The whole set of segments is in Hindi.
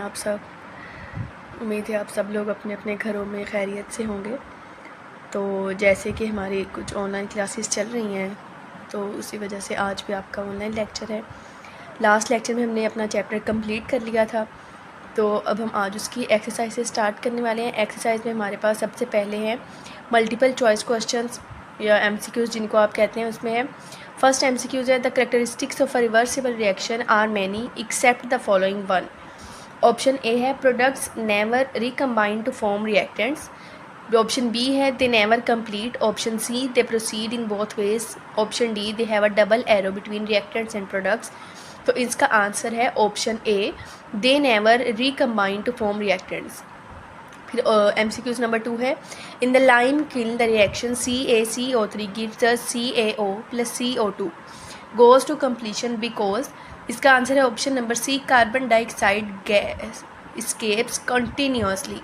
आप सब, उम्मीद है आप सब लोग अपने अपने घरों में खैरियत से होंगे। तो जैसे कि हमारी कुछ ऑनलाइन क्लासेस चल रही हैं, तो उसी वजह से आज भी आपका ऑनलाइन लेक्चर है। लास्ट लेक्चर में हमने अपना चैप्टर कंप्लीट कर लिया था, तो अब हम आज उसकी एक्सरसाइज स्टार्ट करने वाले हैं। एक्सरसाइज में हमारे पास सबसे पहले हैं मल्टीपल चॉइस क्वेश्चंस या MCQs जिनको आप कहते हैं। उसमें है फर्स्ट MCQs है, the characteristics of a reversible reaction are many except the following one. Option A है products never recombine to form reactants. Option B है they never complete. Option C they proceed in both ways. Option D they have a double arrow between reactants and products. तो इसका आंसर है option A, they never recombine to form reactants. फिर MCQs नंबर 2 है, in the lime kiln the reaction CaCO3 gives us CaO plus CO2 goes to completion because. इसका आंसर है option number C, carbon dioxide gas escapes continuously।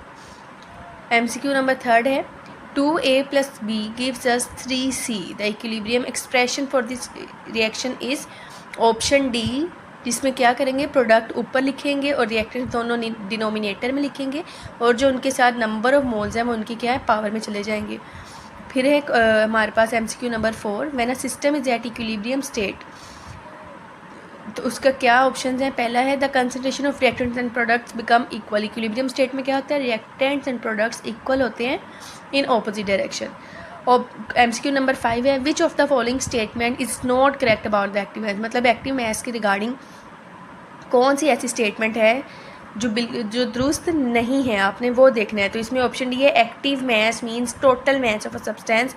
MCQ number 3 है, 2A प्लस B gives us 3C। The equilibrium expression for this reaction is option D, जिसमें क्या करेंगे, प्रोडक्ट ऊपर लिखेंगे और रिएक्टेंट दोनों डिनोमिनेटर में लिखेंगे और जो उनके साथ नंबर ऑफ मोल्स हैं वो उनकी क्या है, पावर में चले जाएंगे। फिर है हमारे पास MCQ number 4, when a system is eight equilibrium state. तो उसका क्या ऑप्शन है, पहला है the concentration of reactants and products become equal. Equilibrium state में क्या होता है, रिएक्टेंट्स एंड प्रोडक्ट्स इक्वल होते हैं इन ऑपोजिट डायरेक्शन। और MCQ नंबर 5 है, which of the following statement is not correct about the active math. मतलब एक्टिव मैथ के रिगार्डिंग कौन सी ऐसी स्टेटमेंट है जो दुरुस्त नहीं है, आपने वो देखना है। तो इसमें ऑप्शन डी है, active math means total math of a substance.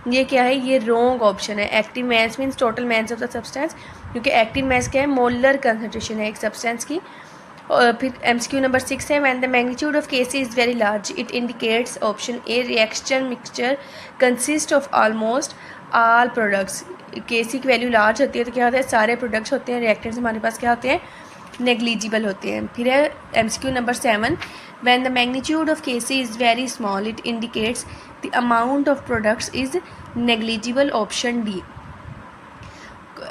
ये क्या है, ये रॉन्ग ऑप्शन है। Active math means total math of the substance, क्योंकि एक्टिव मैथ क्या है, मोलर कंसनट्रेशन है एक सब्सटेंस की। और फिर MCQ नंबर 6 है, when the magnitude of Kc is very large it indicates option A, reaction mixture consist of almost all products. Kc की वैल्यू लार्ज होती है तो क्या होता है, सारे प्रोडक्ट्स होते हैं, रिएक्टेंट्स हमारे पास क्या होते हैं, नेग्लिजिबल होते हैं। फिर है MCQ number 7, when the magnitude of Kc is very small it indicates the amount of products is negligible, option D.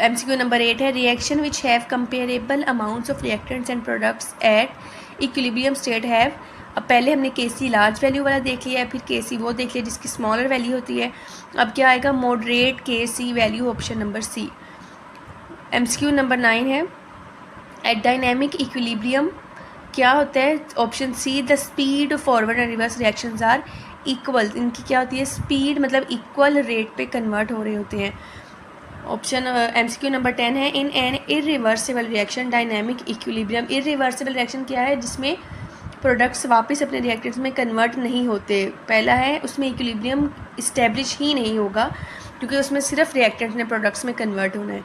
MCQ number 8 है, reaction which have comparable amounts of reactants and products at equilibrium state have. अब पहले हमने Kc लार्ज वैल्यू वाला देख लिया है, फिर Kc वो देख लिया जिसकी स्मॉलर वैल्यू होती है। अब क्या आएगा, moderate Kc value, option number C. MCQ number 9 है, एट डायनेमिक इक्विलिब्रियम क्या होता है, option C, the speed of forward and reverse reactions are equal. इनकी क्या होती है, स्पीड मतलब इक्वल रेट पे कन्वर्ट हो रहे होते हैं। ऑप्शन MCQ नंबर 10 है, in an irreversible reaction dynamic equilibrium. Irreversible reaction क्या है, जिसमें प्रोडक्ट्स वापस अपने रिएक्टेंट्स में कन्वर्ट नहीं होते। पहला है, उसमें इक्विलिब्रियम इस्टेब्लिश ही नहीं होगा क्योंकि उसमें सिर्फ रिएक्टेंट्स ने प्रोडक्ट्स में कन्वर्ट होना है।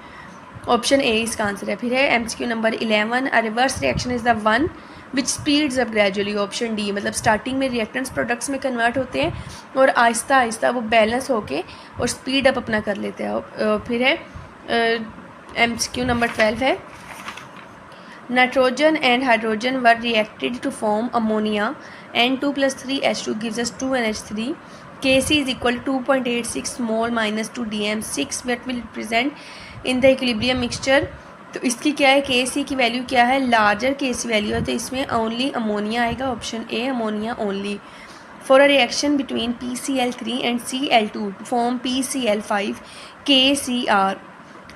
ऑप्शन ए इसका आंसर है। फिर है MCQ number 11, a reverse reaction is the one which speeds up gradually, option D. मतलब स्टार्टिंग में रिएक्टेंट्स प्रोडक्ट्स में कन्वर्ट होते हैं और आहिस्ता आहिस्ता वो बैलेंस होके और स्पीड अप अपना कर लेते हैं। फिर है MCQ नंबर 12 है, nitrogen and hydrogen were reacted to form ammonia and 2 + 3H2 gives us 2NH3। Kc is equal to 2.86 mol minus 2 dm6 what will represent in the equilibrium mixture। तो इसकी क्या है, Kc की वैल्यू क्या है, लार्जर Kc वैल्यू है तो इसमें ओनली अमोनिया आएगा, option A, ammonia only. For a reaction between PCl3 and Cl2 form PCl5 KCr।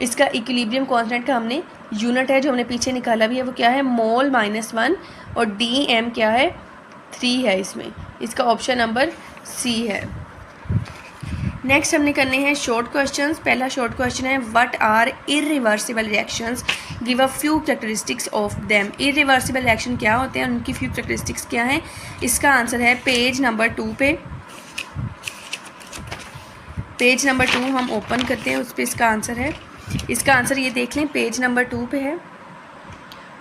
इसका इक्विलिब्रियम कांस्टेंट का हमने यूनिट है जो हमने पीछे निकाला भी है, वो क्या है, मोल -1 और Dm क्या है, 3 है। इसमें इसका ऑप्शन नंबर सी है। नेक्स्ट हमने करने हैं शॉर्ट क्वेश्चंस। पहला शॉर्ट क्वेश्चन है, what are irreversible reactions, give a few characteristics of them. Irreversible reaction क्या होते हैं, उनकी फ्यू कैरेक्टरिस्टिक्स क्या हैं। इसका आंसर है पेज नंबर 2 पे। पेज नंबर 2 हम ओपन करते हैं, उस पर इसका आंसर है। इसका आंसर ये देख लें, पेज नंबर 2 पे है।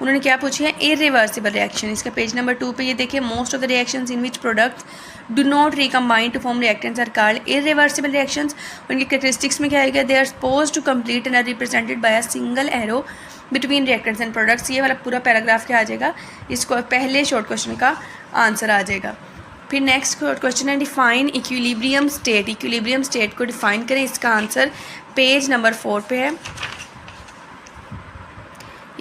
उन्होंने क्या पूछा है, इरिवर्सिबल रिएक्शन। इसका पेज नंबर 2 पे ये देखिए, most of the reactions in which products do not recombine to form reactants are called irreversible reactions. उनके कैरेक्टरिस्टिक्स में क्या आएगा, they are suppose to complete and are represented by a single arrow between reactants and products. ये वाला पूरा पैराग्राफ क्या आ जाएगा, इसको पहले शॉर्ट क्वेश्चन का आंसर आ जाएगा। फिर नेक्स्ट क्वेश्चन है, define equilibrium state. Equilibrium state को डिफाइन करें। इसका आंसर पेज नंबर 4 पे है।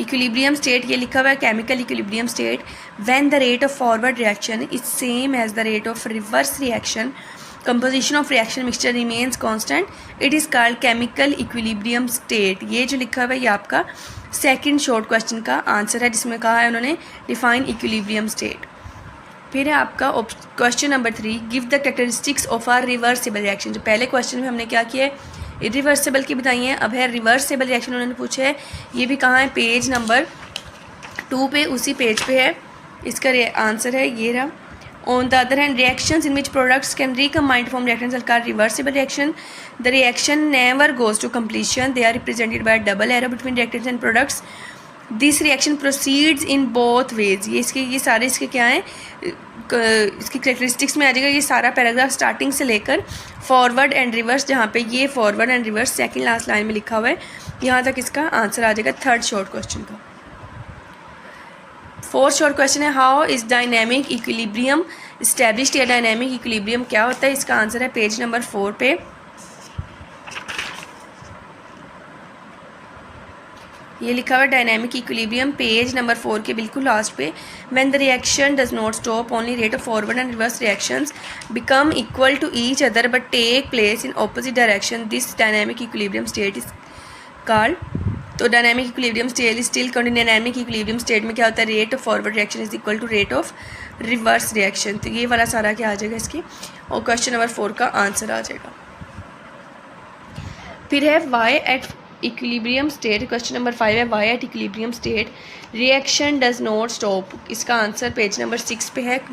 इक्विलिब्रियम स्टेट ये लिखा हुआ है chemical equilibrium state when the rate of forward reaction is same as the rate of reverse reaction composition of reaction mixture remains constant it is called chemical equilibrium state. ये जो लिखा हुआ है ये आपका सेकंड शॉर्ट क्वेश्चन का आंसर है जिसमें कहा है उन्होंने डिफाइन इक्विलिब्रियम स्टेट। फिर है आपका question number 3 give the characteristics of are reversible reaction. जो पहले क्वेश्चन में हमने क्या किया है इरिवर्सिबल की बताई है, अब है रिवर्सिबल रिएक्शन उन्होंने पूछा है। ये भी कहाँ है पेज नंबर 2 पे, उसी पेज पे है। इसका आंसर है ये रहा। On the other hand, reactions in which products can recombine to form reactants are called reversible reaction. The reaction never goes to completion. They are represented by a double arrow between reactants and products. This reaction proceeds in both ways. ये सारे इसके क्या हैं, इसकी कैरेक्टरिस्टिक्स में आ जाएगा ये सारा पैराग्राफ स्टार्टिंग से लेकर फॉरवर्ड एंड रिवर्स, जहाँ पे ये forward and reverse second last line में लिखा हुआ है, यहाँ तक इसका आंसर आ जाएगा थर्ड शॉर्ट क्वेश्चन का। फोर्थ शॉर्ट क्वेश्चन है how is dynamic equilibrium established, या डायनेमिक इक्विलिब्रियम क्या होता है। इसका आंसर है पेज नंबर 4 पे। ये लिखा हुआ डायनेमिक इक्विलिब्रियम पेज नंबर 4 के बिल्कुल लास्ट पे। When the reaction does not stop only rate of forward and reverse reactions become equal to each other but take place in opposite direction this dynamic equilibrium state is called. तो dynamic equilibrium state is still continue. Dynamic equilibrium state में क्या होता है rate of forward reaction is equal to rate of reverse reaction. तो ये वाला सारा क्या आ जाएगा इसकी, और क्वेश्चन नंबर 4 का आंसर आ जाएगा। फिर है why at equilibrium state, question number 5 है why at equilibrium state reaction does not stop. इसका आंसर पेज नंबर 6 पे है।